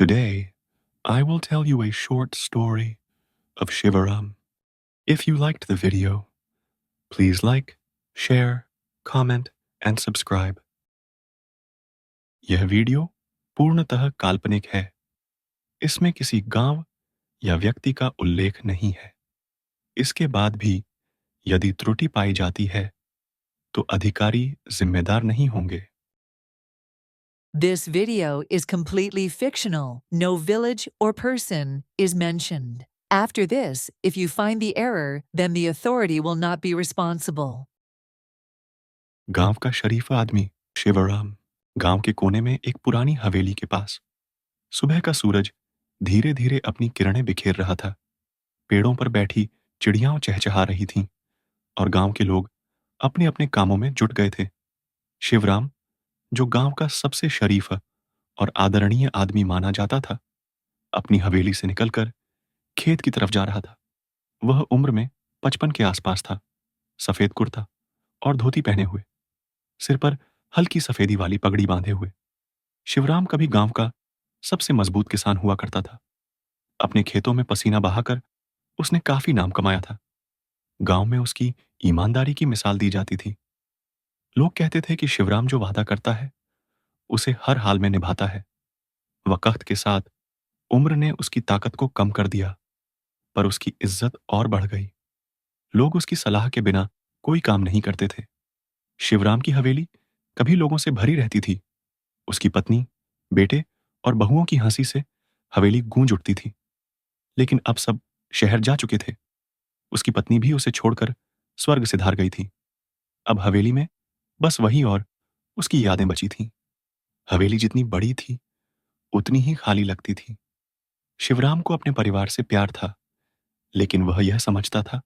Today, I will tell you a short story of Shivaram. If you liked the video, please like, share, comment, and subscribe. यह video पूर्णतः काल्पनिक है। इसमें किसी गांव या व्यक्ति का उल्लेख नहीं है। इसके बाद भी यदि त्रुटि पाई जाती है, तो अधिकारी जिम्मेदार नहीं होंगे। This video is completely fictional. No village or person is mentioned. After this, if you find the error, then the authority will not be responsible. गांव का शरीफ आदमी शिवराम गांव के कोने में एक पुरानी हवेली के पास सुबह का सूरज धीरे धीरे अपनी किरणें बिखेर रहा था। पेड़ों पर बैठी चिड़ियां चहचहा रही थीं और गांव के लोग अपने अपने कामों में जुट गए थे। शिवराम, जो गांव का सबसे शरीफ और आदरणीय आदमी माना जाता था, अपनी हवेली से निकलकर खेत की तरफ जा रहा था। वह उम्र में 55 के आसपास था, सफेद कुर्ता और धोती पहने हुए, सिर पर हल्की सफेदी वाली पगड़ी बांधे हुए। शिवराम कभी गांव का सबसे मजबूत किसान हुआ करता था। अपने खेतों में पसीना बहाकर उसने काफी नाम कमाया था। गांव में उसकी ईमानदारी की मिसाल दी जाती थी। लोग कहते थे कि शिवराम जो वादा करता है, उसे हर हाल में निभाता है। वक्त के साथ उम्र ने उसकी ताकत को कम कर दिया, पर उसकी इज्जत और बढ़ गई। लोग उसकी सलाह के बिना कोई काम नहीं करते थे। शिवराम की हवेली कभी लोगों से भरी रहती थी। उसकी पत्नी, बेटे और बहुओं की हंसी से हवेली गूंज उठती थी। लेकिन अब सब शहर जा चुके थे। उसकी पत्नी भी उसे छोड़कर स्वर्ग सिधार गई थी। अब हवेली में बस वही और उसकी यादें बची थीं। हवेली जितनी बड़ी थी, उतनी ही खाली लगती थी। शिवराम को अपने परिवार से प्यार था, लेकिन वह यह समझता था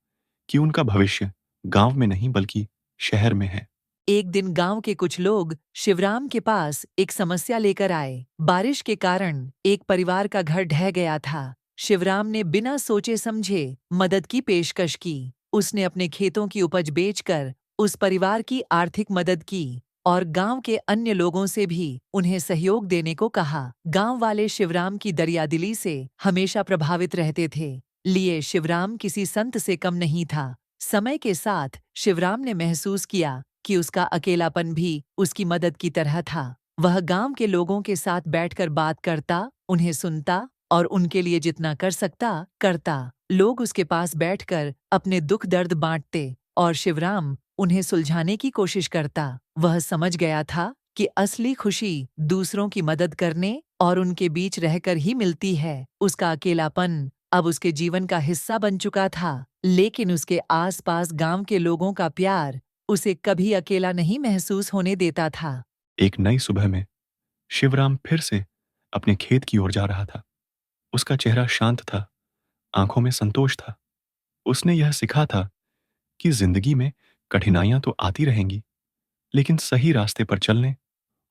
कि उनका भविष्य गांव में नहीं बल्कि शहर में है। एक दिन गांव के कुछ लोग शिवराम के पास एक समस्या लेकर आए। बारिश के कारण एक परिवार का घर ढह गया था। शिवराम ने बिना सोचे समझे मदद की पेशकश की। उसने अपने खेतों की उपज बेचकर उस परिवार की आर्थिक मदद की और गांव के अन्य लोगों से भी उन्हें सहयोग देने को कहा। गांव वाले शिवराम की दरियादिली से हमेशा प्रभावित रहते थे। लिए शिवराम किसी संत से कम नहीं था। समय के साथ शिवराम ने महसूस किया कि उसका अकेलापन भी उसकी मदद की तरह था। वह गांव के लोगों के साथ बैठकर बात करता, उन्हें सुनता और उनके लिए जितना कर सकता करता। लोग उसके पास बैठकर अपने दुख दर्द बांटते और शिवराम उन्हें सुलझाने की कोशिश करता। वह समझ गया था कि असली खुशी दूसरों की मदद करने और उनके बीच रहकर ही मिलती है। उसका अकेलापन अब उसके जीवन का हिस्सा बन चुका था, लेकिन उसके आसपास गांव के लोगों का प्यार उसे कभी अकेला नहीं महसूस होने देता था। एक नई सुबह में शिवराम फिर से अपने खेत की ओर जा रहा था। उसका चेहरा शांत था, आंखों में संतोष था। उसने यह सीखा था कि जिंदगी में कठिनाइयां तो आती रहेंगी, लेकिन सही रास्ते पर चलने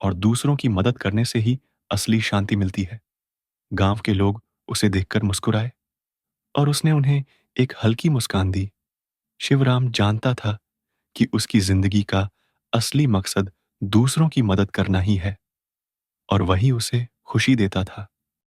और दूसरों की मदद करने से ही असली शांति मिलती है। गांव के लोग उसे देखकर मुस्कुराए और उसने उन्हें एक हल्की मुस्कान दी। शिवराम जानता था कि उसकी जिंदगी का असली मकसद दूसरों की मदद करना ही है और वही उसे खुशी देता था।